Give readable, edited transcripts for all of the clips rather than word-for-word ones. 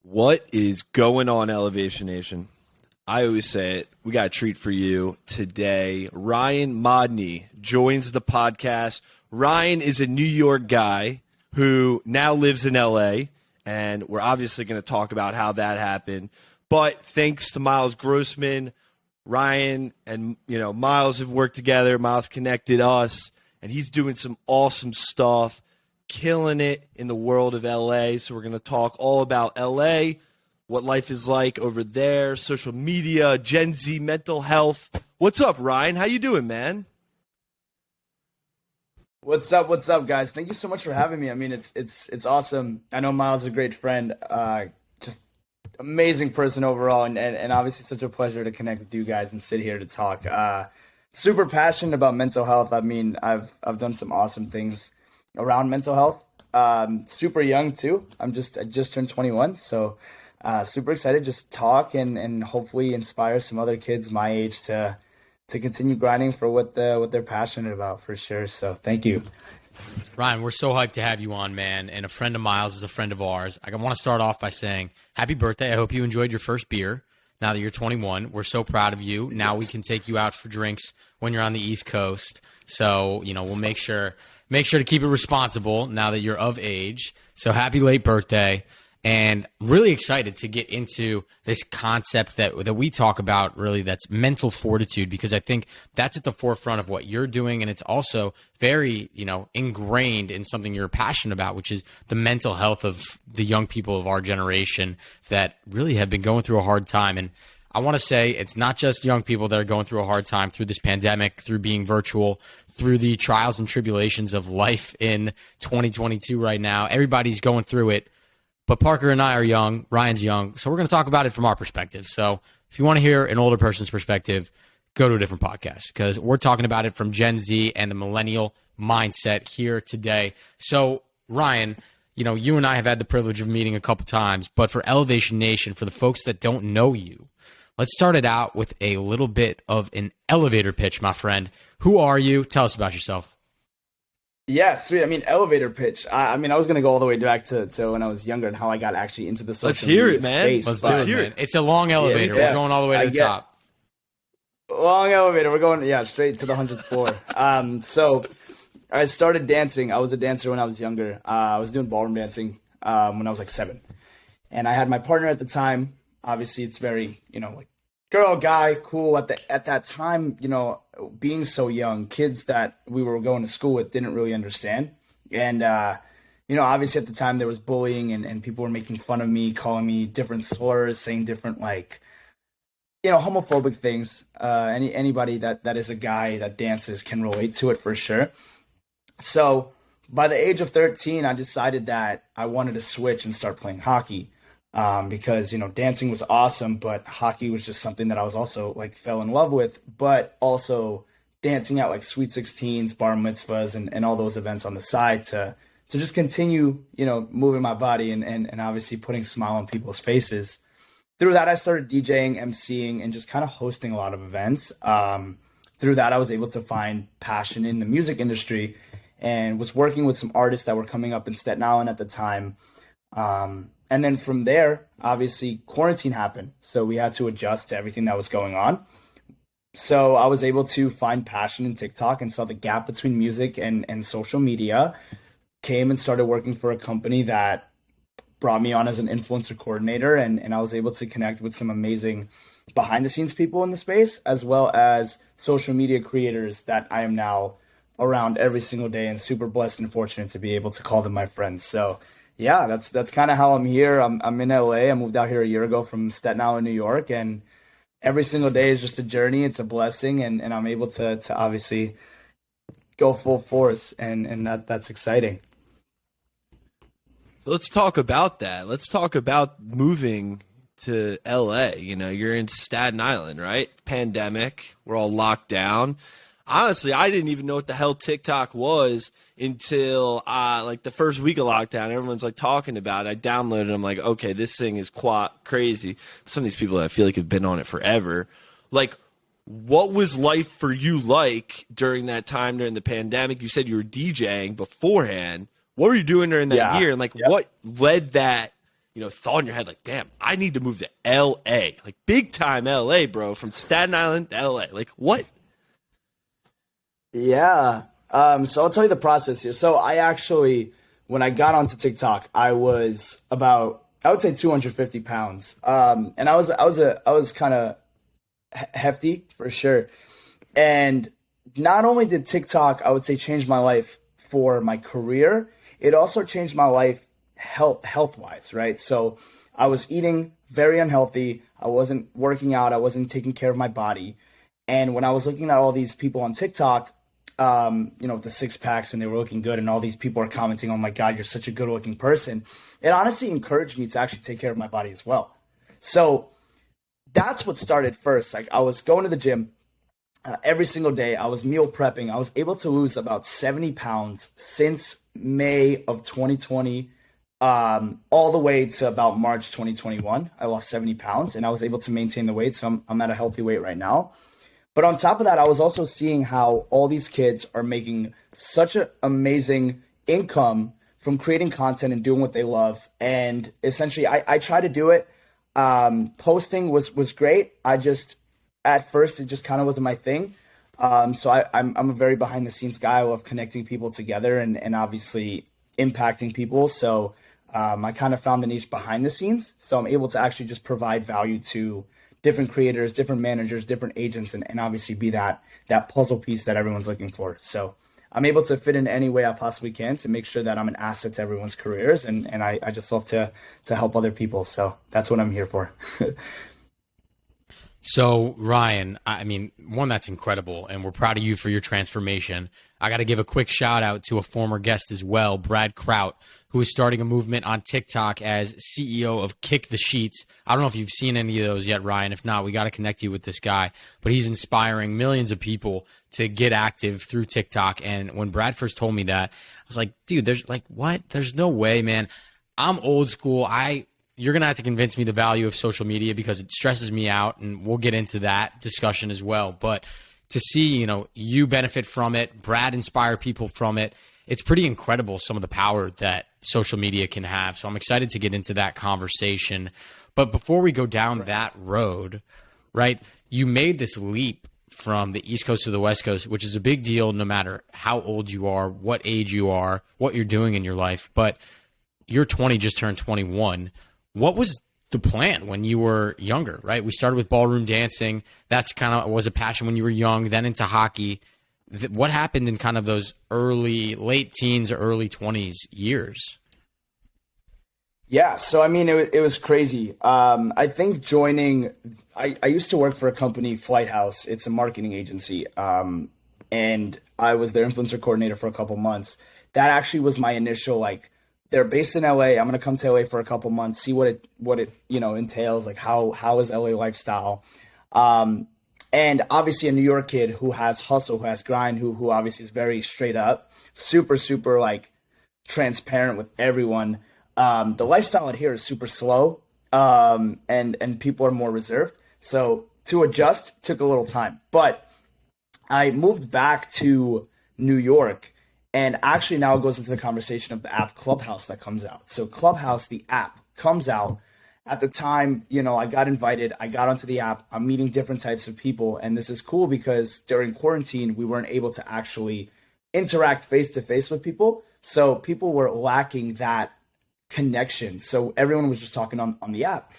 What is going on, Elevation Nation? I always say it. We got a treat for you today. Ryan Modnyy joins the podcast. Ryan is a New York guy who now lives in LA, and we're obviously going to talk about how that happened. But thanks to Miles Grossman, Ryan and Miles have worked together. Miles connected us, and he's doing some awesome stuff, killing it in the world of LA. So we're going to talk all about LA, what life is like over there, social media, Gen Z, mental health. What's up, Ryan? How you doing, man? What's up, guys? Thank you so much for having me. I mean, it's awesome. I know Miles is a great friend, just amazing person overall, and obviously such a pleasure to connect with you guys and sit here to talk. Super passionate about mental health. I mean, I've done some awesome things around mental health. Super young too. I just turned 21, so super excited. Just talk and hopefully inspire some other kids my age to continue grinding for what they're passionate about, for sure. So thank you. Ryan, we're so hyped to have you on, man. And a friend of Miles is a friend of ours. I want to start off by saying happy birthday. I hope you enjoyed your first beer now that you're 21. We're so proud of you. Now we can take you out for drinks when you're on the East Coast. So, we'll make sure to keep it responsible now that you're of age. So happy late birthday. And I'm really excited to get into this concept that we talk about, really, that's mental fortitude, because I think that's at the forefront of what you're doing. And it's also very, ingrained in something you're passionate about, which is the mental health of the young people of our generation that really have been going through a hard time. And I want to say it's not just young people that are going through a hard time through this pandemic, through being virtual, through the trials and tribulations of life in 2022 right now. Everybody's going through it. But Parker and I are young, Ryan's young, so we're going to talk about it from our perspective. So if you want to hear an older person's perspective, go to a different podcast, because we're talking about it from Gen Z and the millennial mindset here today. So Ryan, you and I have had the privilege of meeting a couple times, but for Elevation Nation, for the folks that don't know you, let's start it out with a little bit of an elevator pitch, my friend. Who are you? Tell us about yourself. Yeah, sweet. I mean, elevator pitch. I was going to go all the way back to when I was younger and how I got actually into the social Let's hear media it, man. space. Let's hear it. It's a long elevator. Yeah. We're going all the way to the top. Long elevator. We're going, straight to the 100th floor. So I started dancing. I was a dancer when I was younger. I was doing ballroom dancing when I was like 7. And I had my partner at the time. Obviously, it's very, like girl, guy, cool. At that time, being so young, kids that we were going to school with didn't really understand. And, obviously at the time there was bullying and people were making fun of me, calling me different slurs, saying different, homophobic things. Anybody that is a guy that dances can relate to it for sure. So by the age of 13, I decided that I wanted to switch and start playing hockey. Because, dancing was awesome, but hockey was just something that I was also fell in love with, but also dancing at Sweet 16s, bar mitzvahs, and all those events on the side to just continue, moving my body and obviously putting a smile on people's faces. Through that, I started DJing, emceeing, and just kind of hosting a lot of events. Through that, I was able to find passion in the music industry and was working with some artists that were coming up in Staten Island at the time. And then from there, obviously, quarantine happened. So we had to adjust to everything that was going on. So I was able to find passion in TikTok and saw the gap between music and social media. Came and started working for a company that brought me on as an influencer coordinator. And I was able to connect with some amazing behind-the-scenes people in the space, as well as social media creators that I am now around every single day and super blessed and fortunate to be able to call them my friends. So yeah, that's kind of how I'm here. I'm in LA. I moved out here a year ago from Staten Island, New York, and every single day is just a journey. It's a blessing, and I'm able to obviously go full force, and that's exciting. Let's talk about that. Let's talk about moving to LA. You're in Staten Island, right? Pandemic. We're all locked down. Honestly, I didn't even know what the hell TikTok was until the first week of lockdown. Everyone's talking about it. I downloaded it. I'm like, okay, this thing is crazy. Some of these people I feel have been on it forever. What was life for you during that time during the pandemic? You said you were DJing beforehand. What were you doing during that year? And what led that thought in your head, like, damn, I need to move to L.A., like big time L.A., bro, from Staten Island to L.A.? Like, what? Yeah. So I'll tell you the process here. So I actually, when I got onto TikTok, I was about, I would say 250 pounds. And I was kind of hefty for sure. And not only did TikTok, I would say, change my life for my career, it also changed my life health wise, right? So I was eating very unhealthy. I wasn't working out. I wasn't taking care of my body. And when I was looking at all these people on TikTok, with the six packs, and they were looking good, and all these people are commenting, "Oh my God, you're such a good looking person," it honestly encouraged me to actually take care of my body as well. So that's what started first. Like, I was going to the gym every single day. I was meal prepping. I was able to lose about 70 pounds since May of 2020, all the way to about March 2021. I lost 70 pounds, and I was able to maintain the weight. So I'm at a healthy weight right now. But on top of that, I was also seeing how all these kids are making such an amazing income from creating content and doing what they love. And essentially, I try to do it. Posting was great. At first, it just kind of wasn't my thing. So I'm a very behind the scenes guy. I love connecting people together and obviously impacting people. So I kind of found the niche behind the scenes. So I'm able to actually just provide value to different creators, different managers, different agents, and obviously be that puzzle piece that everyone's looking for. So I'm able to fit in any way I possibly can to make sure that I'm an asset to everyone's careers. And I just love to help other people. So that's what I'm here for. So, Ryan, I mean, one, that's incredible, and we're proud of you for your transformation. I got to give a quick shout out to a former guest as well, Brad Kraut, who is starting a movement on TikTok as CEO of Kick the Sheets. I don't know if you've seen any of those yet, Ryan. If not, we got to connect you with this guy. But he's inspiring millions of people to get active through TikTok. And when Brad first told me that, I was like, dude, there's like, what? There's no way, man. I'm old school. You're going to have to convince me the value of social media because it stresses me out, and we'll get into that discussion as well. But to see, you benefit from it, Brad inspire people from it, it's pretty incredible, some of the power that social media can have. So I'm excited to get into that conversation. But before we go down that road, right, you made this leap from the East Coast to the West Coast, which is a big deal no matter how old you are, what age you are, what you're doing in your life. But you're 20, just turned 21. What was the plan when you were younger, right? We started with ballroom dancing. That's kind of was a passion when you were young, then into hockey. What happened in kind of those late teens or early 20s years? Yeah, so I mean, it was crazy. I think I used to work for a company, Flight House. It's a marketing agency. And I was their influencer coordinator for a couple months. That actually was my initial, they're based in LA. I'm going to come to LA for a couple months, see what it entails, like how is LA lifestyle. And obviously a New York kid who has hustle, who has grind, who obviously is very straight up, super, super transparent with everyone. The lifestyle out here is super slow. And people are more reserved. So to adjust took a little time, but I moved back to New York. And actually now it goes into the conversation of the app Clubhouse that comes out. So Clubhouse, the app, comes out. At the time, I got invited. I got onto the app. I'm meeting different types of people. And this is cool because during quarantine, we weren't able to actually interact face-to-face with people. So people were lacking that connection. So everyone was just talking on the app.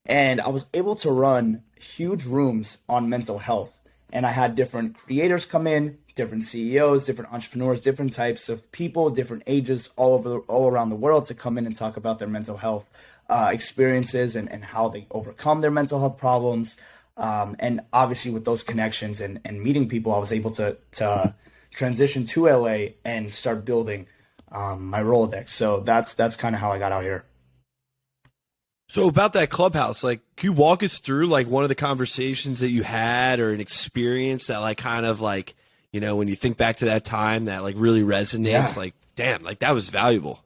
And I was able to run huge rooms on mental health. And I had different creators come in, different CEOs, different entrepreneurs, different types of people, different ages all around the world to come in and talk about their mental health experiences and how they overcome their mental health problems. And obviously with those connections and meeting people, I was able to transition to LA and start building my Rolodex. So that's kind of how I got out here. So about that Clubhouse, can you walk us through one of the conversations that you had or an experience that kind of when you think back to that time that really resonates, damn, that was valuable.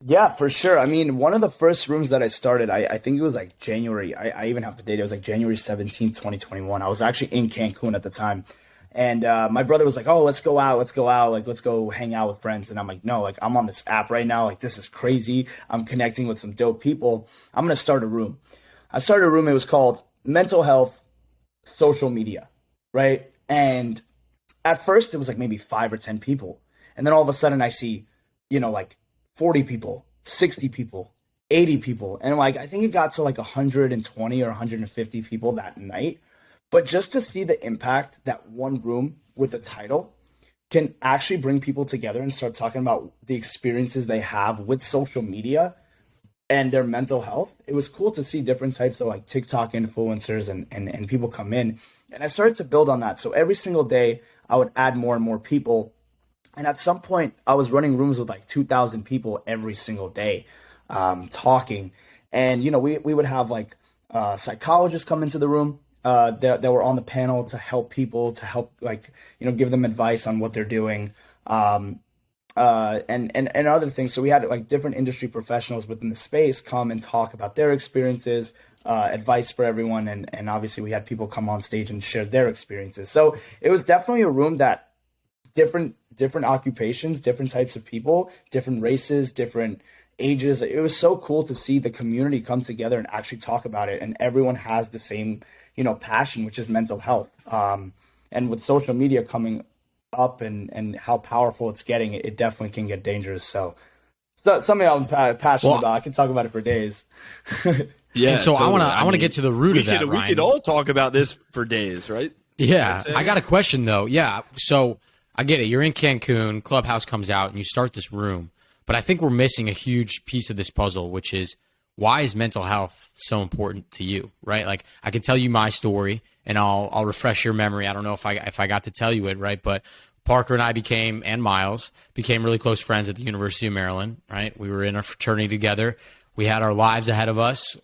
Yeah, for sure. I mean, one of the first rooms that I started, I think it was January. I even have the date. It was January 17th, 2021. I was actually in Cancun at the time. And my brother was like, oh, let's go out. Like, let's go hang out with friends. And I'm like, no, like, I'm on this app right now. Like, this is crazy. I'm connecting with some dope people. I'm going to start a room. I started a room. It was called Mental Health Social Media, right? And at first it was like maybe 5 or 10 people. And then all of a sudden I see, like 40 people, 60 people, 80 people. And like, I think it got to like 120 or 150 people that night. But just to see the impact that one room with a title can actually bring people together and start talking about the experiences they have with social media and their mental health, it was cool to see different types of like TikTok influencers and people come in. And I started to build on that. So every single day I would add more and more people. And at some point I was running rooms with like 2,000 people every single day, talking. And, we would have like psychologists come into the room that were on the panel to help people, to help like, give them advice on what they're doing. And other things. So we had like different industry professionals within the space come and talk about their experiences, advice for everyone. And obviously we had people come on stage and share their experiences. So it was definitely a room that different occupations, different types of people, different races, different ages. It was so cool to see the community come together and actually talk about it. And everyone has the same, passion, which is mental health. And with social media coming up and how powerful it's getting, it definitely can get dangerous. So something I'm passionate about. I can talk about it for days. Yeah. And so totally. I want to get to the root of that, We Ryan. could all talk about this for days, right? Yeah. I got a question though. Yeah. So I get it. You're in Cancun, Clubhouse comes out and you start this room, but I think we're missing a huge piece of this puzzle, which is, why is mental health so important to you, right? Like, I can tell you my story and I'll refresh your memory. I don't know if I got to tell you it, right? But Parker and I and Miles became really close friends at the University of Maryland, right? We were in a fraternity together. We had our lives ahead of us,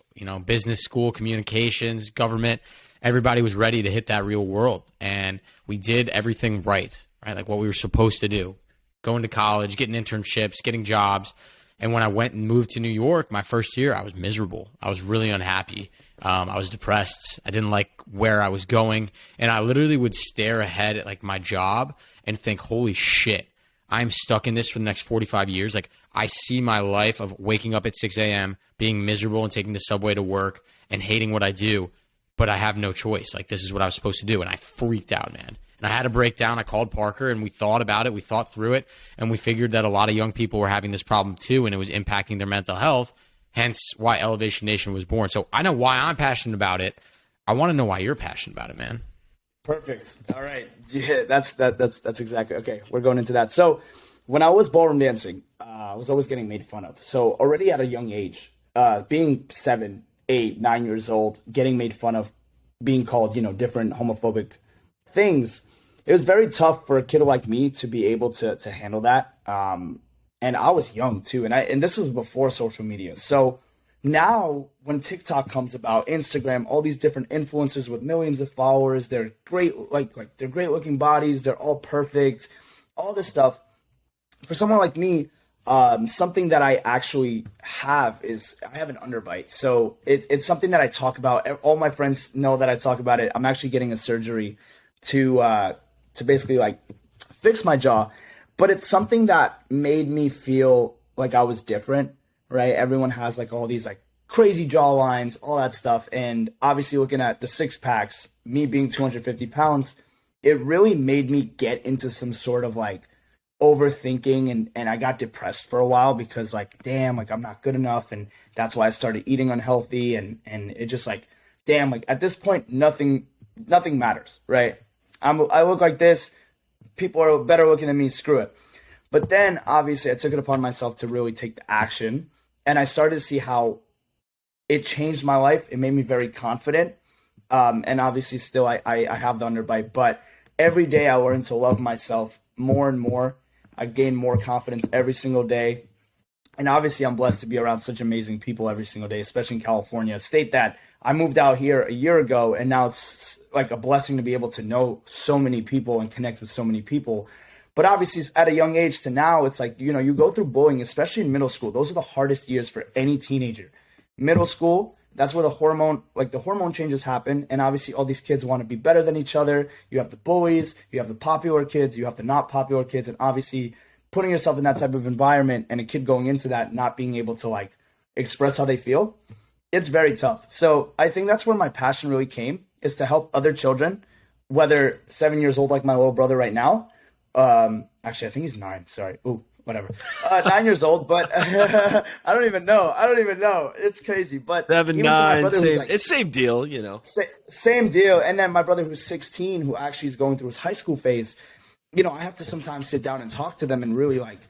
business school, communications, government. Everybody was ready to hit that real world. And we did everything right? Like what we were supposed to do. Going to college, getting internships, getting jobs. And when I went and moved to New York, my first year, I was miserable. I was really unhappy. I was depressed. I didn't like where I was going. And I literally would stare ahead at like my job and think, holy shit, I'm stuck in this for the next 45 years. Like, I see my life of waking up at 6 a.m., being miserable and taking the subway to work and hating what I do, but I have no choice. Like, this is what I was supposed to do. And I freaked out, man. And I had a breakdown. I called Parker and we thought about it. We thought through it. And we figured that a lot of young people were having this problem too. And it was impacting their mental health. Hence why Elevation Nation was born. So I know why I'm passionate about it. I want to know why you're passionate about it, man. Perfect. All right. Yeah, that's exactly. Okay. We're going into that. So when I was ballroom dancing, I was always getting made fun of. So already at a young age, being 7, 8, 9 years old, getting made fun of, being called, different homophobic things, it was very tough for a kid like me to be able to handle that. And I was young too. And this was before social media. So now when TikTok comes about, Instagram, all these different influencers with millions of followers, they're great, like they're great looking bodies. They're all perfect, all this stuff. For someone like me, something that I actually have is I have an underbite. So it's something that I talk about. All my friends know that I talk about it. I'm actually getting a surgery to basically like fix my jaw, but it's something that made me feel like I was different, right? Everyone has like all these like crazy jaw lines, all that stuff. And obviously looking at the 6-packs, me being 250 pounds, it really made me get into some sort of like overthinking and I got depressed for a while because like, damn, like I'm not good enough. And that's why I started eating unhealthy and it just like, damn, like at this point, nothing matters, right? I look like this. People are better looking than me. Screw it. But then obviously I took it upon myself to really take the action and I started to see how it changed my life. It made me very confident. And obviously still I have the underbite, but every day I learn to love myself more and more. I gain more confidence every single day. And obviously I'm blessed to be around such amazing people every single day, especially in California, a state that I moved out here a year ago. And now it's like a blessing to be able to know so many people and connect with so many people. But obviously at a young age to now, it's like, you go through bullying, especially in middle school. Those are the hardest years for any teenager. Middle school, that's where the hormone changes happen. And obviously all these kids want to be better than each other. You have the bullies, you have the popular kids, you have the not popular kids. And obviously putting yourself in that type of environment and a kid going into that, not being able to like express how they feel, it's very tough. So I think that's where my passion really came, is to help other children, whether 7 years old, like my little brother right now. Actually, I think he's 9. Sorry. Ooh, whatever. 9 years old, but I don't even know. It's crazy. But 7, even to my 9, brother who's same, like, it's same deal, you know. same deal. And then my brother who's 16, who actually is going through his high school phase, you know, I have to sometimes sit down and talk to them and really like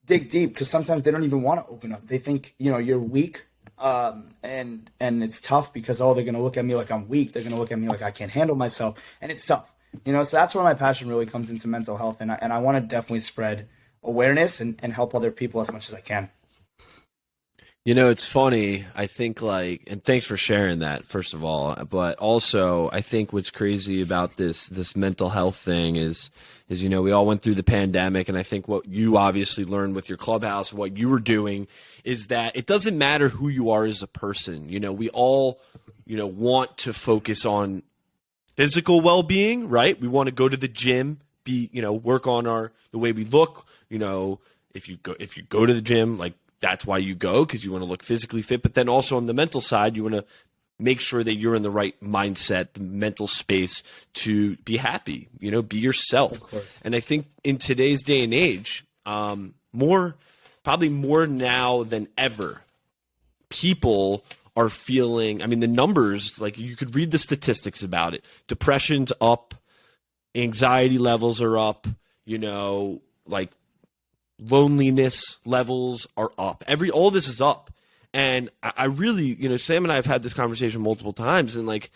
dig deep, because sometimes they don't even want to open up. They think, you know, you're weak. And it's tough because, oh, they're going to look at me like I'm weak. They're going to look at me like I can't handle myself. And it's tough, you know, so that's where my passion really comes into mental health. And I want to definitely spread awareness and help other people as much as I can. You know, it's funny. I think like, and thanks for sharing that, first of all, but also I think what's crazy about this mental health thing is, you know, we all went through the pandemic, and I think what you obviously learned with your Clubhouse, what you were doing, is that it doesn't matter who you are as a person. You know, we all, you know, want to focus on physical well-being, right? We want to go to the gym, work on the way we look. You know, if you go to the gym, like, that's why you go, because you want to look physically fit. But then also on the mental side, you want to make sure that you're in the right mindset, the mental space to be happy, you know, be yourself. And I think in today's day and age, probably more now than ever, people are feeling, I mean, the numbers, like, you could read the statistics about it. Depression's up, anxiety levels are up, you know, like, loneliness levels are up. All this is up. And I really, you know, Sam and I have had this conversation multiple times, and like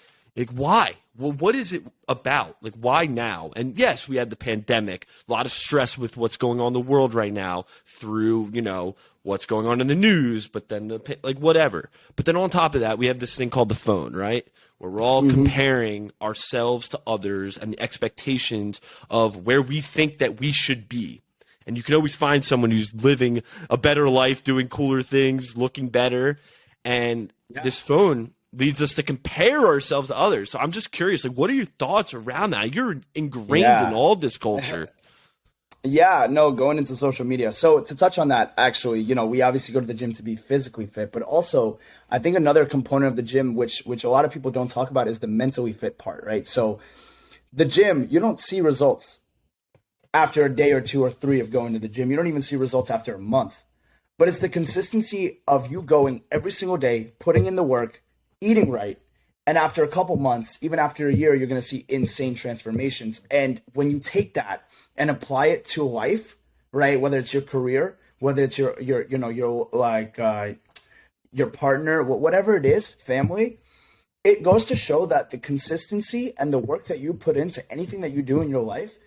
why? Well, what is it about? Like, why now? And yes, we had the pandemic, a lot of stress with what's going on in the world right now through, you know, what's going on in the news, but then whatever. But then on top of that, we have this thing called the phone, right? Where we're all comparing ourselves to others and the expectations of where we think that we should be. And you can always find someone who's living a better life, doing cooler things, looking better. And this phone leads us to compare ourselves to others. So I'm just curious, like, what are your thoughts around that? You're ingrained in all this culture. Yeah, no, going into social media. So to touch on that, actually, you know, we obviously go to the gym to be physically fit, but also I think another component of the gym, which a lot of people don't talk about, is the mentally fit part, right? So the gym, you don't see results after a day or 2 or 3 of going to the gym. You don't even see results after a month. But it's the consistency of you going every single day, putting in the work, eating right. And after a couple months, even after a year, you're going to see insane transformations. And when you take that and apply it to life, right? Whether it's your career, whether it's your partner, whatever it is, family, it goes to show that the consistency and the work that you put into anything that you do in your life,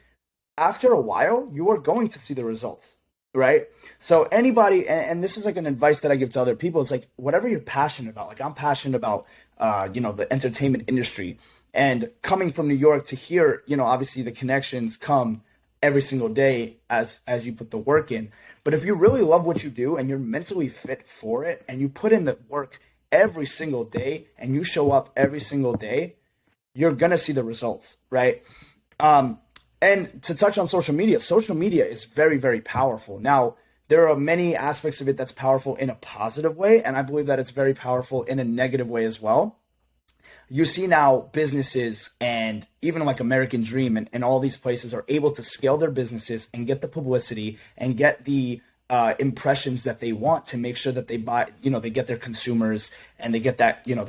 after a while, you are going to see the results, right? So anybody, and this is like an advice that I give to other people, it's like, whatever you're passionate about, like I'm passionate about, the entertainment industry, and coming from New York to here, you know, obviously the connections come every single day as you put the work in. But if you really love what you do and you're mentally fit for it, and you put in the work every single day and you show up every single day, you're going to see the results, right? And to touch on social media is very, very powerful. Now, there are many aspects of it that's powerful in a positive way, and I believe that it's very powerful in a negative way as well. You see now businesses and even like American Dream and all these places are able to scale their businesses and get the publicity and get the impressions that they want to make sure that they buy, you know, they get their consumers and they get that, you know,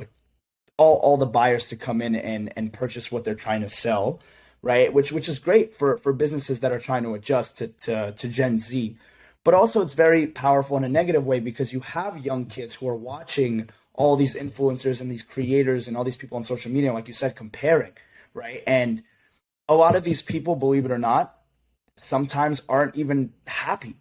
all the buyers to come in and purchase what they're trying to sell. Right, which is great for businesses that are trying to adjust to Gen Z. But also it's very powerful in a negative way, because you have young kids who are watching all these influencers and these creators and all these people on social media, like you said, comparing, right? And a lot of these people, believe it or not, sometimes aren't even happy,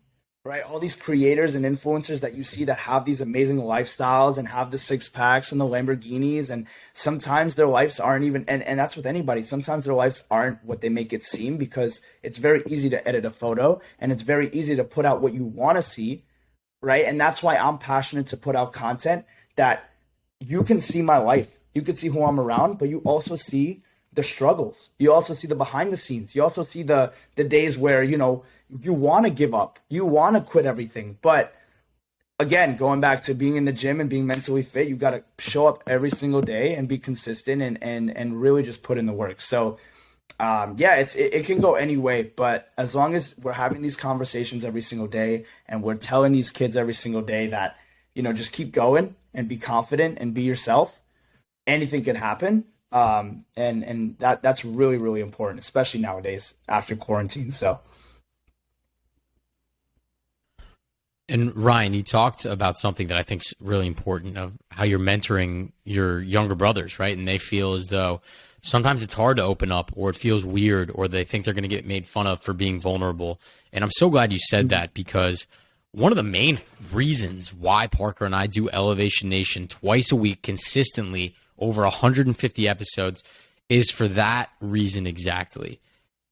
right? All these creators and influencers that you see that have these amazing lifestyles and have the 6-packs and the Lamborghinis, and sometimes their lives aren't even, and that's with anybody, sometimes their lives aren't what they make it seem, because it's very easy to edit a photo and it's very easy to put out what you want to see, right? And that's why I'm passionate to put out content that you can see my life. You can see who I'm around, but you also see the struggles. You also see the behind the scenes. You also see the days where, you know, you want to give up. You want to quit everything. But again, going back to being in the gym and being mentally fit, you got to show up every single day and be consistent and really just put in the work. So, yeah, it can go any way, but as long as we're having these conversations every single day and we're telling these kids every single day that, you know, just keep going and be confident and be yourself, anything can happen. And that's really, really important, especially nowadays after quarantine. So. And Ryan, you talked about something that I think is really important, of how you're mentoring your younger brothers, right? And they feel as though sometimes it's hard to open up, or it feels weird, or they think they're going to get made fun of for being vulnerable. And I'm so glad you said that, because one of the main reasons why Parker and I do Elevation Nation twice a week consistently over 150 episodes is for that reason exactly.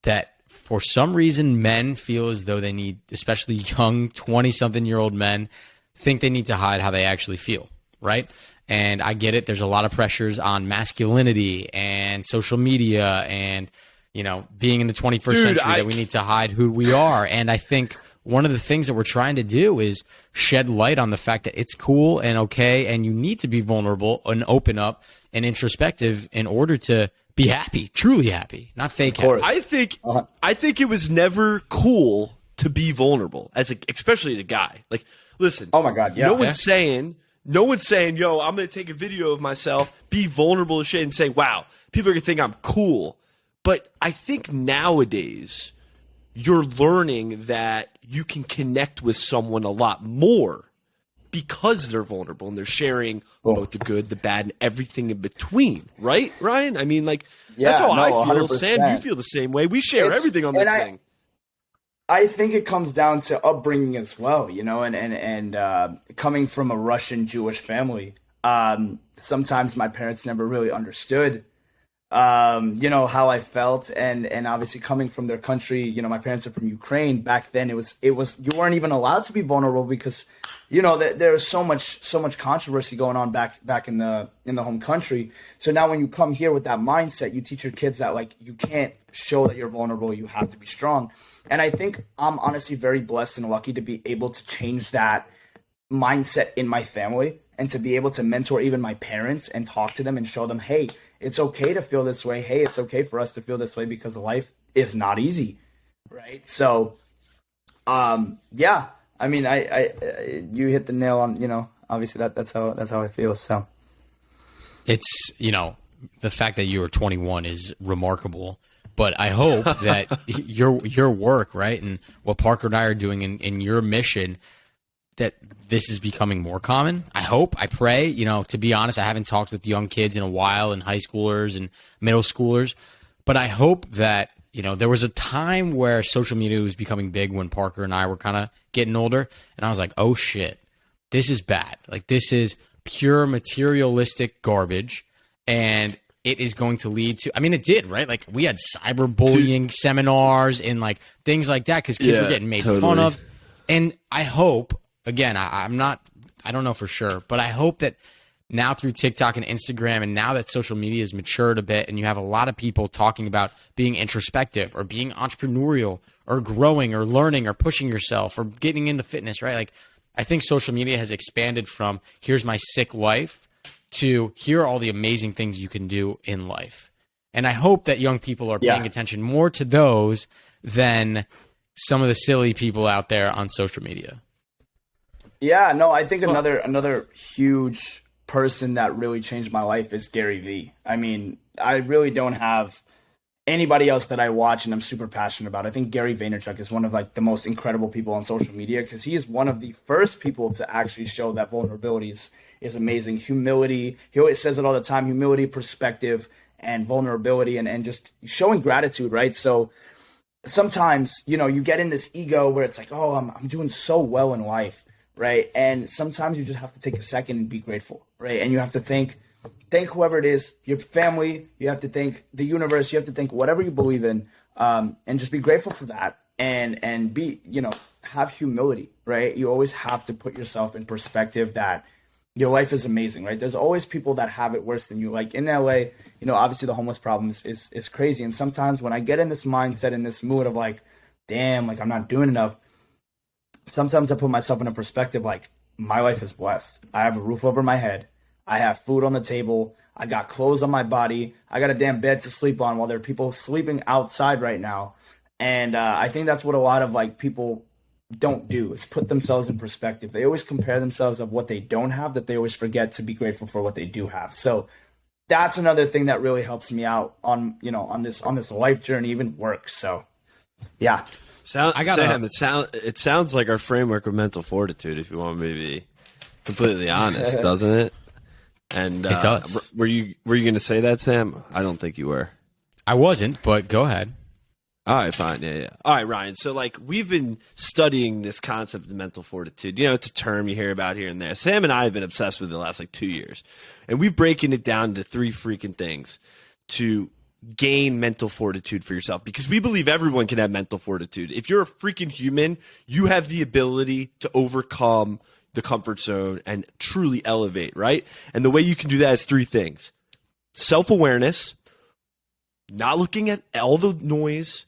That for some reason, men feel as though they need, especially young 20-something-year-old men, think they need to hide how they actually feel, right? And I get it. There's a lot of pressures on masculinity and social media and, you know, being in the 21st century that we need to hide who we are. And I think one of the things that we're trying to do is shed light on the fact that it's cool and okay, and you need to be vulnerable and open up and introspective in order to be happy, truly happy, not fake happy. I think it was never cool to be vulnerable, especially a guy. Like, listen. Oh my God, yeah. No one's saying, yo, I'm going to take a video of myself, be vulnerable as shit, and say, wow, people are going to think I'm cool. But I think nowadays you're learning that you can connect with someone a lot more because they're vulnerable and they're sharing both the good, the bad, and everything in between. Right, Ryan? I mean, like, that's how I feel. 100%. Sam, you feel the same way. We share everything on this thing. I think it comes down to upbringing as well, you know, and coming from a Russian Jewish family. Sometimes my parents never really understood, you know, how I felt, and obviously coming from their country, you know, my parents are from Ukraine. Back then, it was you weren't even allowed to be vulnerable because, you know, there was so much controversy going on back in the home country. So now when you come here with that mindset, you teach your kids that, like, you can't show that you're vulnerable. You have to be strong. And I think I'm honestly very blessed and lucky to be able to change that mindset in my family and to be able to mentor even my parents and talk to them and show them, hey, it's okay to feel this way. Hey, it's okay for us to feel this way because life is not easy, right? So, yeah, I mean, I you hit the nail on, you know, obviously that's how I feel. So it's, you know, the fact that you were 21 is remarkable. But I hope that your work, right, and what Parker and I are doing in your mission, that this is becoming more common. I hope, I pray. You know, to be honest, I haven't talked with young kids in a while, and high schoolers and middle schoolers. But I hope that, you know, there was a time where social media was becoming big when Parker and I were kind of getting older. And I was like, oh, shit, this is bad. Like, this is pure materialistic garbage. And it is going to lead to, I mean, it did, right? Like, we had cyberbullying seminars and like things like that because kids were getting made fun of. And I hope, again, I don't know for sure, but I hope that now through TikTok and Instagram, and now that social media has matured a bit and you have a lot of people talking about being introspective or being entrepreneurial or growing or learning or pushing yourself or getting into fitness, right? Like, I think social media has expanded from here's my sick life to here are all the amazing things you can do in life. And I hope that young people are paying attention more to those than some of the silly people out there on social media. Yeah, no, I think another huge person that really changed my life is Gary Vee. I mean, I really don't have anybody else that I watch and I'm super passionate about. I think Gary Vaynerchuk is one of like the most incredible people on social media because he is one of the first people to actually show that vulnerabilities is amazing. Humility, he always says it all the time, humility, perspective, and vulnerability, and just showing gratitude, right? So sometimes, you know, you get in this ego where it's like, oh, I'm doing so well in life, right? And sometimes you just have to take a second and be grateful, right? And you have to thank whoever it is, your family, you have to thank the universe, you have to thank whatever you believe in, and just be grateful for that and be, you know, have humility, right? You always have to put yourself in perspective that your life is amazing, right? There's always people that have it worse than you. Like in LA, obviously the homeless problem is crazy. And sometimes when I get in this mindset, in this mood of like, damn, like I'm not doing enough, sometimes I put myself in a perspective like my life is blessed. I have a roof over my head. I have food on the table. I got clothes on my body. I got a damn bed to sleep on while there are people sleeping outside right now. And I think that's what a lot of like people don't do, is put themselves in perspective. They always compare themselves of what they don't have, that they always forget to be grateful for what they do have. So that's another thing that really helps me out on this life journey, even work. So yeah. Sam, it sounds like our framework of mental fortitude, if you want me to be completely honest, doesn't it? And it does. Were you going to say that, Sam? I don't think you were. I wasn't, but go ahead. All right, fine. Yeah. All right, Ryan. So, like, we've been studying this concept of mental fortitude. It's a term you hear about here and there. Sam and I have been obsessed with it the last, 2 years. And we've breaking it down to 3 freaking things to gain mental fortitude for yourself, because we believe everyone can have mental fortitude. If you're a freaking human, you have the ability to overcome the comfort zone and truly elevate, right? And the way you can do that is 3 things. Self-awareness, not looking at all the noise.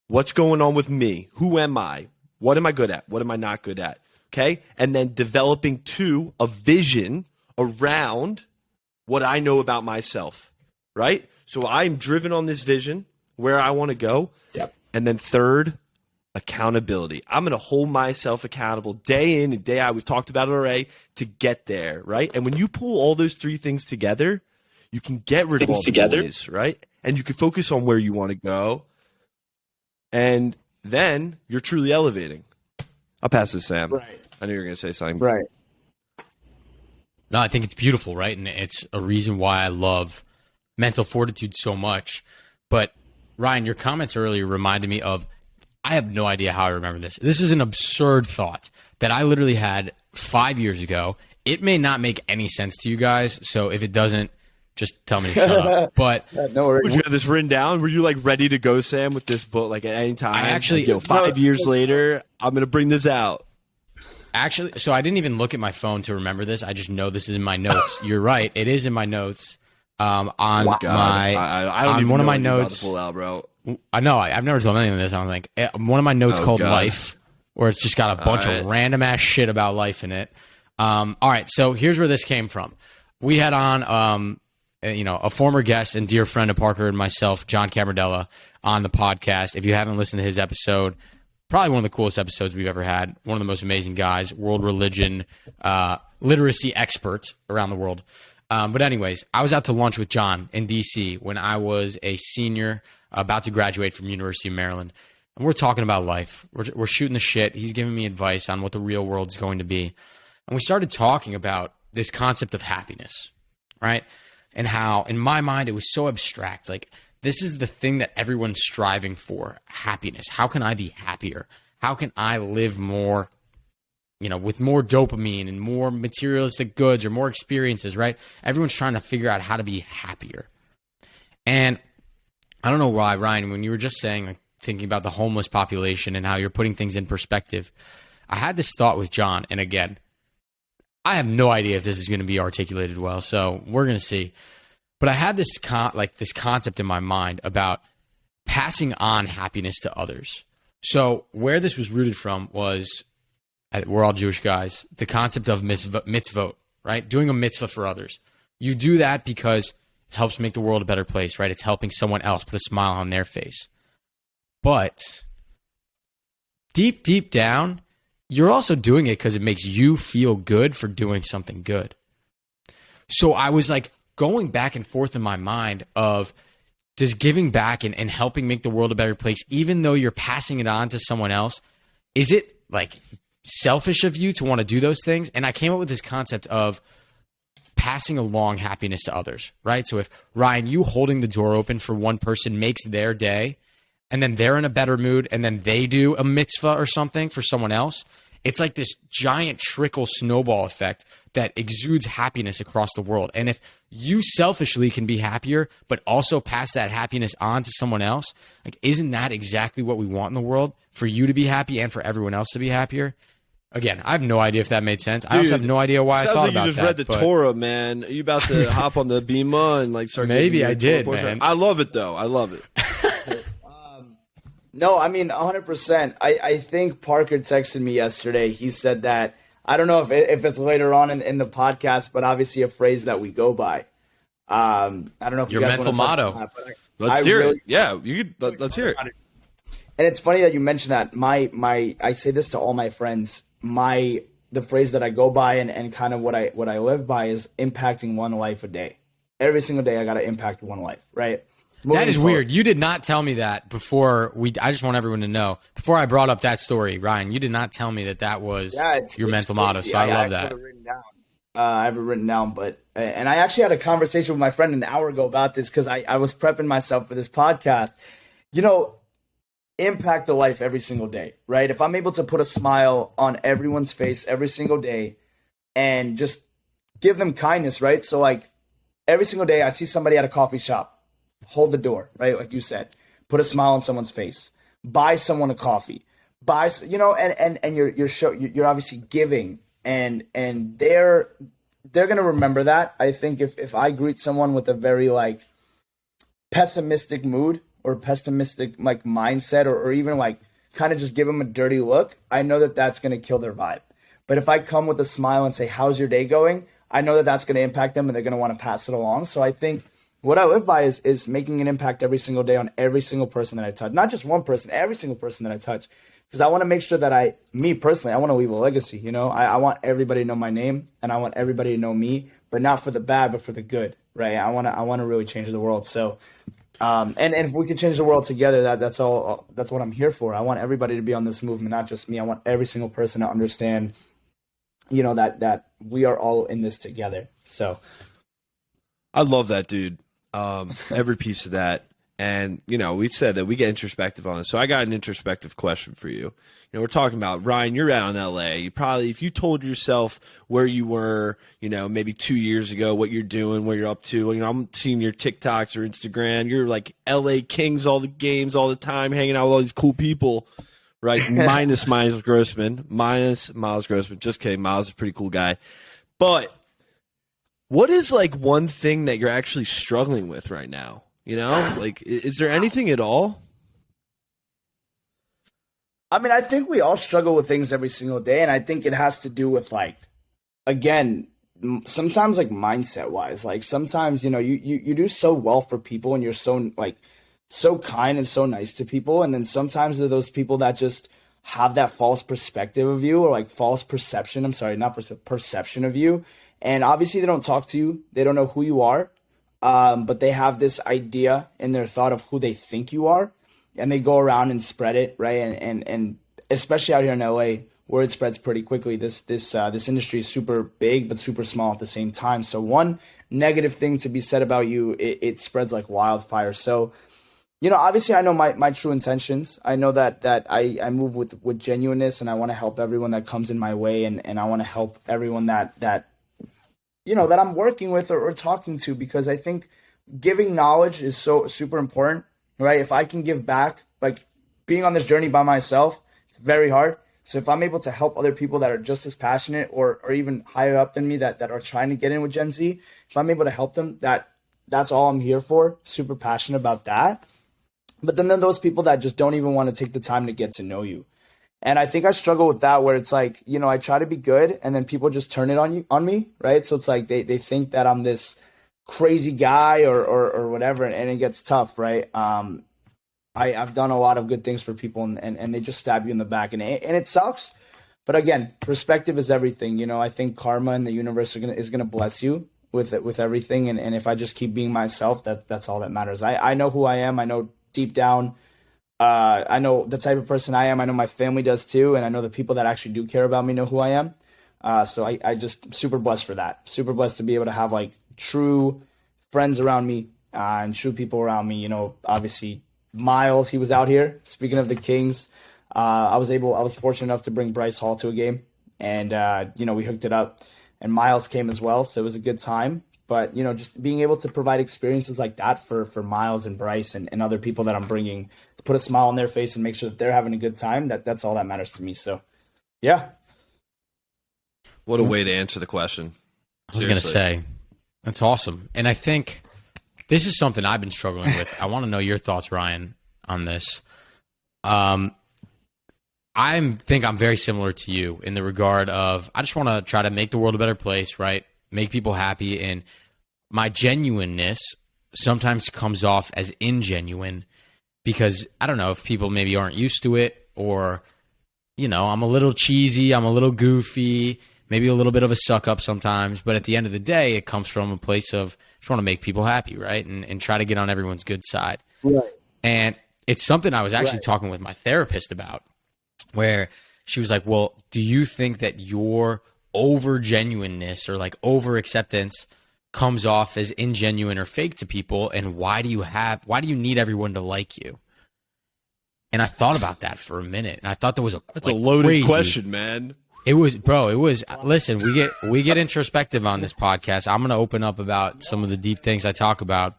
What's going on with me? Who am I? What am I good at? What am I not good at? Okay? And then developing 2, a vision around what I know about myself, right? So I'm driven on this vision, where I want to go. Yep. And then 3rd, accountability. I'm going to hold myself accountable day in and day out. We've talked about it already, to get there, right? And when you pull all those 3 things together, you can get rid of all the noise, right? And you can focus on where you want to go. And then you're truly elevating. I'll pass this, Sam. Right. I knew you were going to say something. Right. No, I think it's beautiful, right? And it's a reason why I love mental fortitude so much. But Ryan, your comments earlier reminded me of, I have no idea how I remember this. This is an absurd thought that I literally had 5 years ago. It may not make any sense to you guys, so if it doesn't, just tell me to shut up. But no worries. Would you have this written down? Were you like ready to go, Sam, with this book, like at any time? I actually, 5 years later, I'm going to bring this out. Actually, so I didn't even look at my phone to remember this. I just know this is in my notes. You're right. It is in my notes. On I don't on even one of know my what you're about notes. to pull out, bro. I know. I've never told anyone this. I'm like, one of my notes called God. Life, where it's just got a bunch of random ass shit about life in it. All right. So here's where this came from. We had on, a former guest and dear friend of Parker and myself, John Camardella, on the podcast. If you haven't listened to his episode, probably one of the coolest episodes we've ever had. One of the most amazing guys, world religion, literacy expert around the world. But anyways, I was out to lunch with John in D.C. when I was a senior about to graduate from University of Maryland. And we're talking about life. We're shooting the shit. He's giving me advice on what the real world's going to be. And we started talking about this concept of happiness, right? And how, in my mind, it was so abstract. Like, this is the thing that everyone's striving for, happiness. How can I be happier? How can I live more, with more dopamine and more materialistic goods or more experiences, right? Everyone's trying to figure out how to be happier. And I don't know why, Ryan, when you were just saying, like, thinking about the homeless population and how you're putting things in perspective, I had this thought with John. And again, I have no idea if this is going to be articulated well, so we're going to see. But I had this this concept in my mind about passing on happiness to others. So where this was rooted from was, we're all Jewish guys, the concept of mitzvot, right? Doing a mitzvah for others. You do that because it helps make the world a better place, right? It's helping someone else put a smile on their face. But deep, deep down, you're also doing it because it makes you feel good for doing something good. So I was like going back and forth in my mind of, does giving back and helping make the world a better place, even though you're passing it on to someone else, is it like selfish of you to want to do those things? And I came up with this concept of passing along happiness to others, right? So if, Ryan, you holding the door open for one person makes their day, and then they're in a better mood, and then they do a mitzvah or something for someone else, it's like this giant trickle snowball effect that exudes happiness across the world. And if you selfishly can be happier, but also pass that happiness on to someone else, like, isn't that exactly what we want in the world? For you to be happy and for everyone else to be happier? Again, I have no idea if that made sense. I also have no idea why I thought like about that. you just read the Torah, man. Are you about to hop on the Bima and like start? Maybe I did, man. I love it though. I love it. No, I mean 100%. I think Parker texted me yesterday. He said that I don't know if it's later on in the podcast, but obviously a phrase that we go by. I don't know if your you guys mental want to touch motto. on that, but Let's hear it. Yeah, you could. Let's hear it. And it's funny that you mentioned that. I say this to all my friends. The phrase that I go by and kind of what I live by is impacting one life a day. Every single day I got to impact one life, right? That is weird. You did not tell me that before I just want everyone to know. Before I brought up that story, Ryan, you did not tell me that was your mental motto. So I love that. I have it written down, and I actually had a conversation with my friend an hour ago about this because I was prepping myself for this podcast. Impact the life every single day, right? If I'm able to put a smile on everyone's face every single day and just give them kindness, right? So like every single day I see somebody at a coffee shop, hold the door, right? Like you said, put a smile on someone's face, buy someone a coffee, and you're obviously giving and they're going to remember that. I think if I greet someone with a very like pessimistic mood, or pessimistic like mindset or even like kind of just give them a dirty look, I know that that's going to kill their vibe. But if I come with a smile and say, how's your day going? I know that that's going to impact them and they're going to want to pass it along. So I think what I live by is making an impact every single day on every single person that I touch. Not just one person, every single person that I touch. Because I want to make sure that me personally, I want to leave a legacy. I want everybody to know my name and I want everybody to know me, but not for the bad, but for the good, right? I want to really change the world. So and if we can change the world together, that's what I'm here for. I want everybody to be on this movement, not just me. I want every single person to understand, that we are all in this together. So I love that, dude. Every piece of that. And, we said that we get introspective on it. So I got an introspective question for you. We're talking about, Ryan, you're out in LA. You probably, if you told yourself where you were, maybe 2 years ago, what you're doing, what you're up to, I'm seeing your TikToks or Instagram. You're like LA Kings, all the games, all the time, hanging out with all these cool people, right? Minus Miles Grossman. Just kidding. Miles is a pretty cool guy. But what is like one thing that you're actually struggling with right now? Like, is there anything at all? I mean, I think we all struggle with things every single day. And I think it has to do with like, again, sometimes like mindset wise, like sometimes, you do so well for people and you're so like, so kind and so nice to people. And then sometimes there are those people that just have that false perspective of you or like false perception. I'm sorry, not perception of you. And obviously they don't talk to you. They don't know who you are. But they have this idea in their thought of who they think you are, and they go around and spread it, right? And especially out here in LA, word spreads pretty quickly. This industry is super big but super small at the same time. So one negative thing to be said about you, it spreads like wildfire. So, obviously I know my true intentions. I know that I move with genuineness, and I want to help everyone that comes in my way, and I want to help everyone that I'm working with or talking to, because I think giving knowledge is so super important, right? If I can give back, like being on this journey by myself, it's very hard. So if I'm able to help other people that are just as passionate or even higher up than me that are trying to get in with Gen Z, if I'm able to help them, that's all I'm here for. Super passionate about that. But then there are those people that just don't even want to take the time to get to know you. And I think I struggle with that, where it's like, I try to be good and then people just turn it on me, right? So it's like they think that I'm this crazy guy or whatever, and it gets tough, right? I've done a lot of good things for people and they just stab you in the back, and it sucks. But again, perspective is everything. I think karma and the universe is gonna bless you with everything. And if I just keep being myself, that's all that matters. I know who I am. I know deep down. I know the type of person I am. I know my family does too, and I know the people that actually do care about me know who I am. So I just super blessed for that. Super blessed to be able to have like true friends around me and true people around me. Obviously Miles, he was out here. Speaking of the Kings, I was fortunate enough to bring Bryce Hall to a game, and we hooked it up. And Miles came as well, so it was a good time. But, just being able to provide experiences like that for Miles and Bryce and other people that I'm bringing, to put a smile on their face and make sure that they're having a good time, that's all that matters to me. So, yeah. What a way to answer the question. I was going to say, that's awesome. And I think this is something I've been struggling with. I want to know your thoughts, Ryan, on this. I think I'm very similar to you in the regard of I just want to try to make the world a better place, right? Make people happy. And my genuineness sometimes comes off as ingenuine because I don't know if people maybe aren't used to it, or, you know, I'm a little cheesy, I'm a little goofy, maybe a little bit of a suck up sometimes. But at the end of the day, it comes from a place of just want to make people happy, right? And try to get on everyone's good side. Right. And it's something I was actually talking with my therapist about, where she was like, well, do you think that your over genuineness or like over acceptance comes off as ingenuine or fake to people? And why do you need everyone to like you? And I thought about that for a minute, and I thought that's a loaded question, man. It was, listen, we get introspective on this podcast. I'm going to open up about some of the deep things I talk about.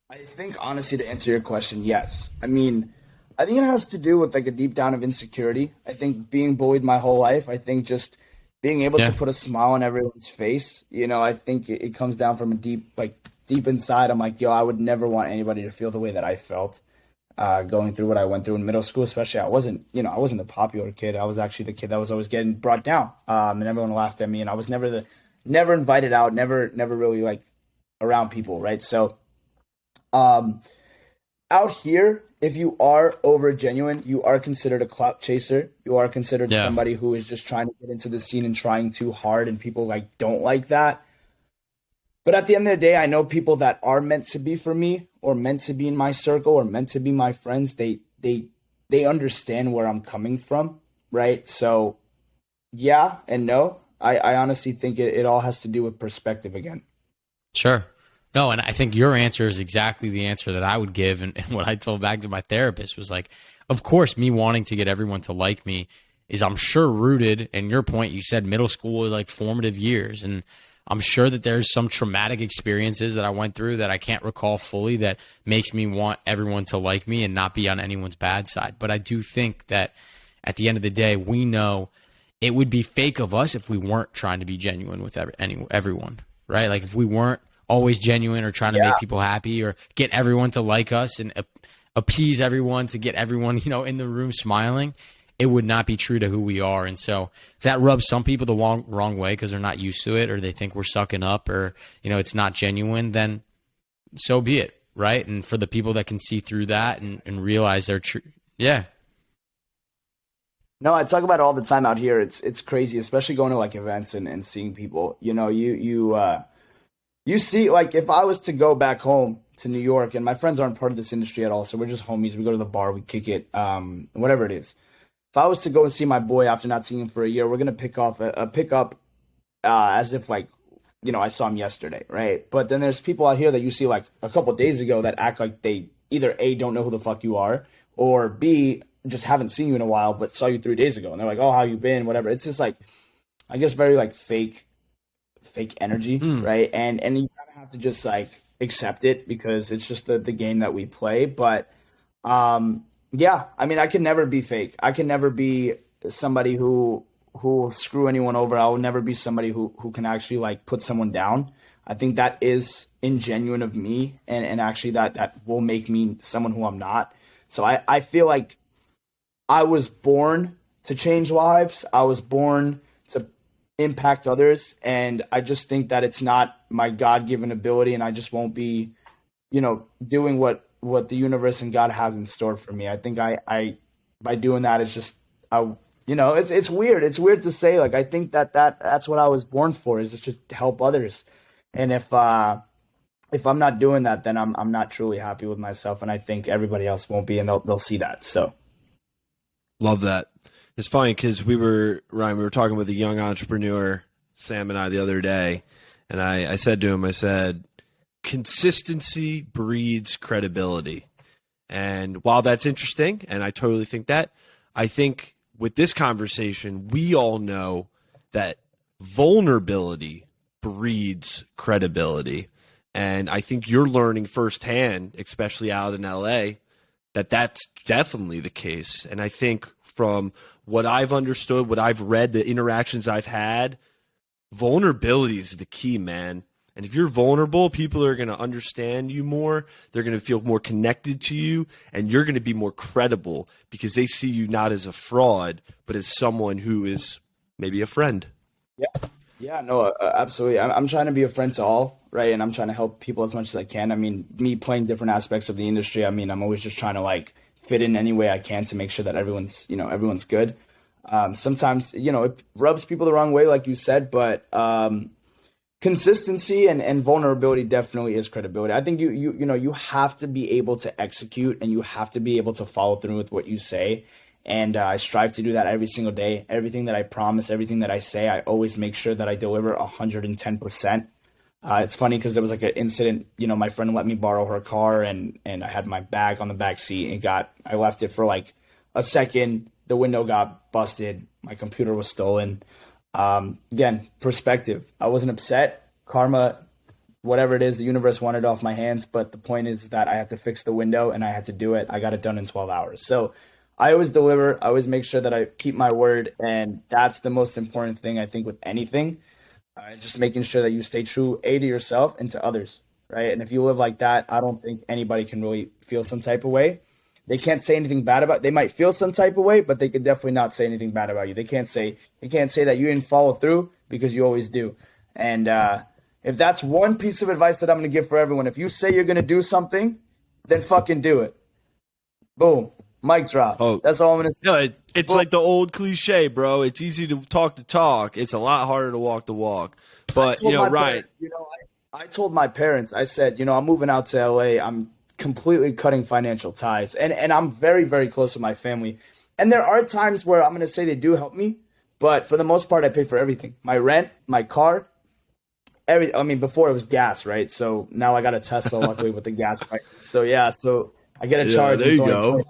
I think, honestly, to answer your question, yes. I mean, I think it has to do with like a deep down of insecurity. I think being bullied my whole life, I think just being able to put a smile on everyone's face, you know, I think it comes down from a deep inside. I'm like, yo, I would never want anybody to feel the way that I felt going through what I went through in middle school, especially. I wasn't the popular kid. I was actually the kid that was always getting brought down, and everyone laughed at me, and I was never invited out, never really like around people, right? So out here, if you are over genuine, you are considered a clout chaser. You are considered somebody who is just trying to get into the scene and trying too hard, and people like don't like that. But at the end of the day, I know people that are meant to be for me, or meant to be in my circle, or meant to be my friends. They understand where I'm coming from, right? So yeah and no. I honestly think it all has to do with perspective again. Sure. No, and I think your answer is exactly the answer that I would give. And what I told back to my therapist was like, of course, me wanting to get everyone to like me is, I'm sure, rooted in your point. You said middle school is like formative years. And I'm sure that there's some traumatic experiences that I went through that I can't recall fully that makes me want everyone to like me and not be on anyone's bad side. But I do think that at the end of the day, we know it would be fake of us if we weren't trying to be genuine with everyone, right? Like if we weren't always genuine or trying to make people happy or get everyone to like us and appease everyone to get everyone, you know, in the room smiling, it would not be true to who we are. And so if that rubs some people the wrong way because they're not used to it, or they think we're sucking up, or, you know, it's not genuine, then so be it, right? And for the people that can see through that and realize they're true. Yeah. No, I talk about it all the time out here. It's crazy, especially going to like events and seeing people. You know, you see, like, if I was to go back home to New York, and my friends aren't part of this industry at all, so we're just homies. We go to the bar, we kick it, whatever it is. If I was to go and see my boy after not seeing him for a year, we're gonna pick up as if, like, you know, I saw him yesterday, right? But then there's people out here that you see like a couple of days ago that act like they either A, don't know who the fuck you are, or B, just haven't seen you in a while but saw you 3 days ago, and they're like, oh, how you been, whatever. It's just like, I guess, very like fake energy, right? And you kind of have to just like accept it because it's just the game that we play. But yeah, I mean, I can never be fake. I can never be somebody who will screw anyone over. I will never be somebody who can actually like put someone down. I think that is ingenuine of me, and actually that will make me someone who I'm not. So I feel like I was born to change lives. I was born to impact others, and I just think that it's not my God-given ability, and I just won't be, you know, doing what the universe and God has in store for me. I think I by doing that, it's just, you know, it's weird. It's weird to say. Like, I think that's what I was born for, is just to help others. And if I'm not doing that, then I'm not truly happy with myself, and I think everybody else won't be, and they'll see that. So, love that. It's funny because Ryan, we were talking with a young entrepreneur, Sam and I, the other day, and I said to him, I said, consistency breeds credibility. And while that's interesting, and I totally think that, I think with this conversation, we all know that vulnerability breeds credibility. And I think you're learning firsthand, especially out in LA, that that's definitely the case. And I think from what I've understood, what I've read, the interactions I've had, vulnerability is the key, man. And if you're vulnerable, people are going to understand you more. They're going to feel more connected to you, and you're going to be more credible because they see you not as a fraud, but as someone who is maybe a friend. Yeah, no, absolutely. I'm trying to be a friend to all, right? And I'm trying to help people as much as I can. I mean, me playing different aspects of the industry, I mean, I'm always just trying to like fit in any way I can to make sure that everyone's good. Sometimes, it rubs people the wrong way, like you said, but consistency and vulnerability definitely is credibility. I think you have to be able to execute, and you have to be able to follow through with what you say. And I strive to do that every single day. Everything that I promise, everything that I say, I always make sure that I deliver 110%. It's funny because there was like an incident, my friend let me borrow her car, and I had my bag on the back seat, and I left it for like a second. The window got busted. My computer was stolen. Again, perspective. I wasn't upset. Karma, whatever it is, the universe wanted it off my hands. But the point is that I had to fix the window, and I had to do it. I got it done in 12 hours. So I always deliver. I always make sure that I keep my word. And that's the most important thing, I think, with anything. Just making sure that you stay true, A, to yourself and to others, right? And if you live like that, I don't think anybody can really feel some type of way. They can't say anything bad about. They might feel some type of way, but they could definitely not say anything bad about you. They can't say that you didn't follow through, because you always do. And if that's one piece of advice that I'm going to give for everyone, if you say you're going to do something, then fucking do it. Boom. Mic drop. Oh, that's all I'm going to say. No, it's like the old cliche, bro. It's easy to talk the talk. It's a lot harder to walk the walk. But, Ryan. I told my parents, I said, I'm moving out to LA. I'm completely cutting financial ties. And I'm very, very close with my family. And there are times where I'm going to say they do help me. But for the most part, I pay for everything. My rent, my car, before it was gas, right? So now I got a Tesla, luckily, with the gas price. So, so I get a charge. There you go.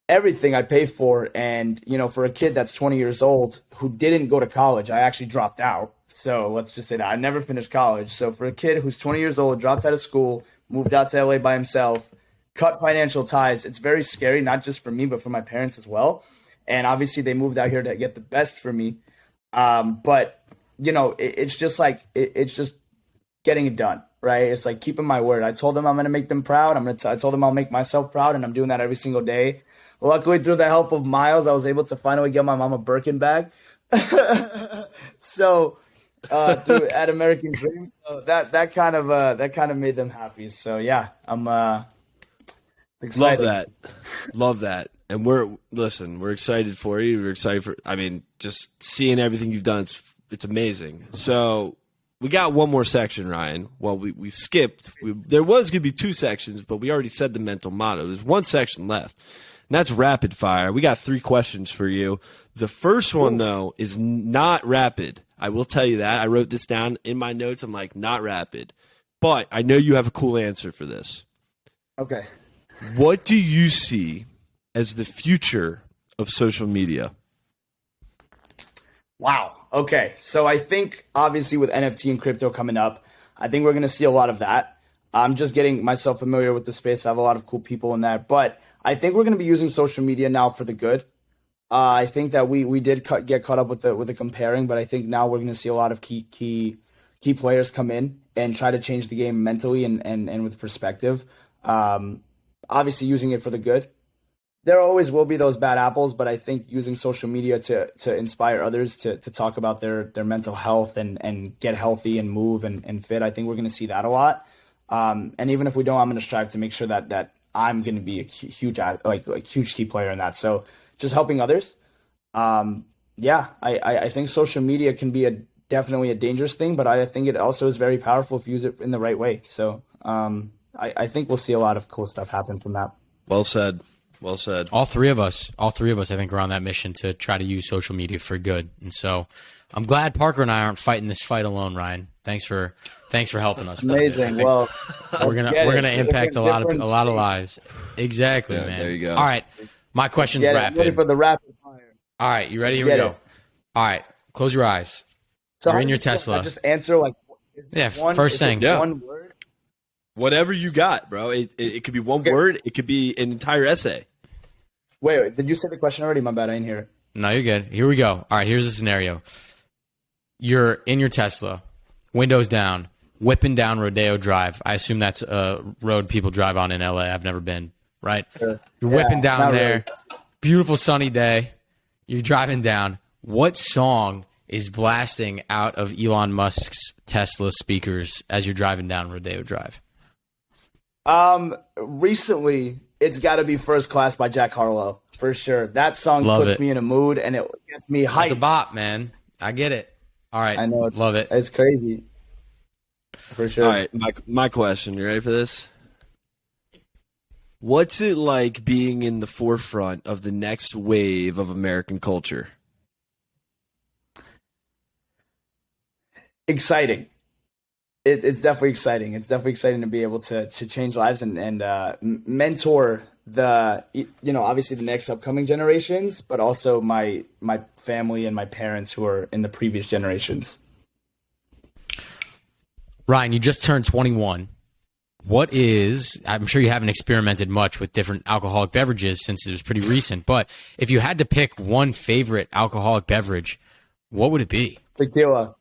Everything I pay for. And, for a kid that's 20 years old who didn't go to college, I actually dropped out. So let's just say that I never finished college. So for a kid who's 20 years old, dropped out of school, moved out to LA by himself, cut financial ties, it's very scary, not just for me, but for my parents as well. And obviously they moved out here to get the best for me. But, it's just like, it's just getting it done, right? It's like keeping my word. I told them I'm going to make them proud. I told them I'll make myself proud, and I'm doing that every single day. Luckily, through the help of Miles, I was able to finally get my mom a Birkin bag. So at American Dreams, so that kind of made them happy. So yeah, I'm excited. Love that. And we're excited for you. We're excited for. Just seeing everything you've done. It's amazing. So we got one more section, Ryan. Well, we skipped. There was going to be two sections, but we already said the mental motto. There's one section left. And that's rapid fire. We got 3 questions for you. The first one, though, is not rapid. I will tell you that. I wrote this down in my notes. I'm like, not rapid. But I know you have a cool answer for this. Okay. What do you see as the future of social media? Wow. Okay. So I think, obviously, with NFT and crypto coming up, I think we're going to see a lot of that. I'm just getting myself familiar with the space. I have a lot of cool people in that. But I think we're going to be using social media now for the good. I think that we did get caught up with the comparing, but I think now we're going to see a lot of key players come in and try to change the game mentally and with perspective. Obviously, using it for the good. There always will be those bad apples, but I think using social media to inspire others to talk about their mental health and get healthy and move and fit, I think we're going to see that a lot. And even if we don't, I'm going to strive to make sure that I'm going to be a huge key player in that. So just helping others. I think social media can be definitely a dangerous thing, but I think it also is very powerful if you use it in the right way. So I think we'll see a lot of cool stuff happen from that. Well said. Well said. All three of us, I think, are on that mission to try to use social media for good. And so I'm glad Parker and I aren't fighting this fight alone, Ryan. Thanks for helping us. Amazing. Well, we're gonna impact a lot of lives. Exactly, yeah, man. There you go. All right, my question's rapid. Ready for the rapid fire. All right, you ready? Here we go. All right, close your eyes. So you're in your Tesla. I just answer first thing. One word. Whatever you got, bro. It could be one word. It could be an entire essay. Wait, did you say the question already? My bad, I didn't hear it. No, you're good. Here we go. All right, here's a scenario. You're in your Tesla, windows down, whipping down Rodeo Drive. I assume that's a road people drive on in LA. I've never been, right? Sure. You're whipping down not there. really. Beautiful sunny day. You're driving down. What song is blasting out of Elon Musk's Tesla speakers as you're driving down Rodeo Drive? Recently, it's got to be First Class by Jack Harlow, for sure. That song Love puts it. me in a mood, and it gets me hyped. It's a bop, man. I get it. All right. I know. Love it. It's crazy. For sure. All right, my question. You ready for this? What's it like being in the forefront of the next wave of American culture? Exciting. It's definitely exciting. It's definitely exciting to be able to change lives and mentor the obviously the next upcoming generations, but also my family and my parents who are in the previous generations. Ryan, you just turned 21. I'm sure you haven't experimented much with different alcoholic beverages since it was pretty recent, but if you had to pick one favorite alcoholic beverage, what would it be? Tequila.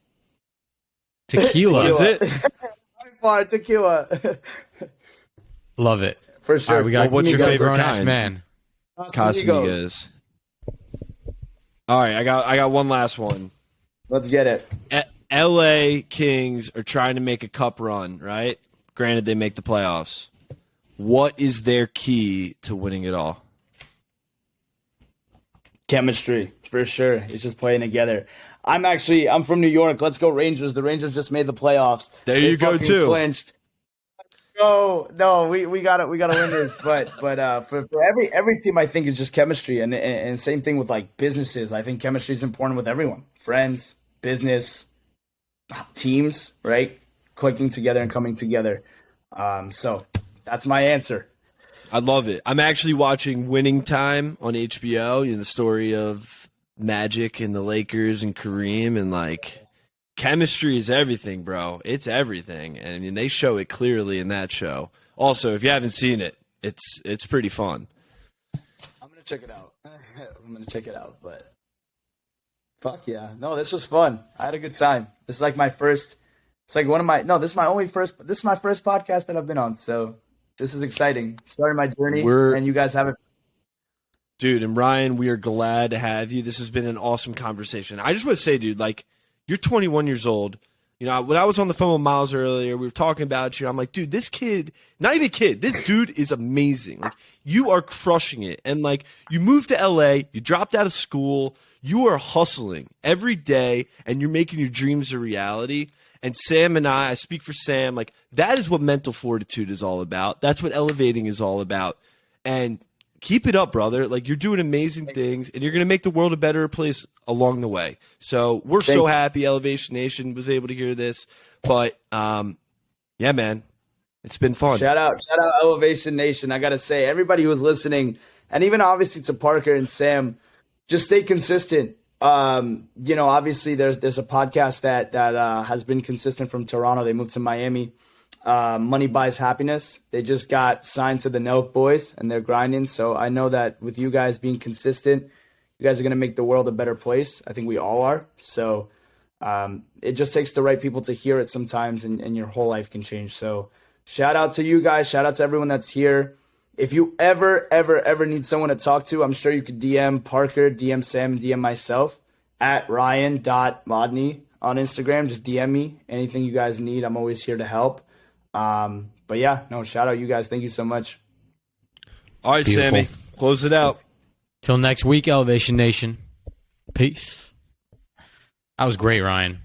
Tequila. Is it? By far, tequila. Love it. For sure. All right, we got what's your favorite grown-ass kind? man. Casamigos. All right, I got one last one. Let's get it. LA Kings are trying to make a cup run, right? Granted, they make the playoffs. What is their key to winning it all? Chemistry, for sure. It's just playing together. I'm from New York. Let's go Rangers. The Rangers just made the playoffs. There They you go, fucking too. Clinched. No, we got to win this. But for every team, I think it's just chemistry, and same thing with like businesses. I think chemistry is important with everyone, friends, business, teams, right? Clicking together and coming together. So that's my answer. I love it. I'm actually watching Winning Time on HBO, the story of Magic and the Lakers and Kareem, and like chemistry is everything, bro. It's everything. And I mean, they show it clearly in that show. Also, if you haven't seen it, it's pretty fun. I'm gonna check it out. But fuck yeah. No, this was fun. I had a good time. This is like my first. It's like this is my first podcast that I've been on. So this is exciting. Starting my journey, and you guys have it. Dude, and Ryan, we are glad to have you. This has been an awesome conversation. I just want to say, dude, like, you're 21 years old. When I was on the phone with Miles earlier, we were talking about you. I'm like, dude, this kid, not even a kid, this dude is amazing. Like, you are crushing it. And, like, you moved to LA, you dropped out of school, you are hustling every day, and you're making your dreams a reality. And Sam and I speak for Sam, like, that is what mental fortitude is all about. That's what elevating is all about. And keep it up, brother. Like, you're doing amazing things, and you're going to make the world a better place along the way. So we're so happy Elevation Nation was able to hear this. But, yeah, man, it's been fun. Shout out Elevation Nation. I got to say, everybody who was listening, and even obviously to Parker and Sam, just stay consistent. Obviously there's a podcast that has been consistent from Toronto. They moved to Miami. Money Buys Happiness. They just got signed to the Nelk Boys, and they're grinding. So I know that with you guys being consistent, you guys are going to make the world a better place. I think we all are. So it just takes the right people to hear it sometimes, and your whole life can change. So shout out to you guys. Shout out to everyone that's here. If you ever need someone to talk to, I'm sure you could DM Parker, DM Sam, DM myself at ryan.modnyy on Instagram. Just DM me. Anything you guys need, I'm always here to help. But yeah, no, shout out you guys. Thank you so much. All right, Beautiful. Sammy, close it out. Till next week, Elevation Nation. Peace. That was great, Ryan.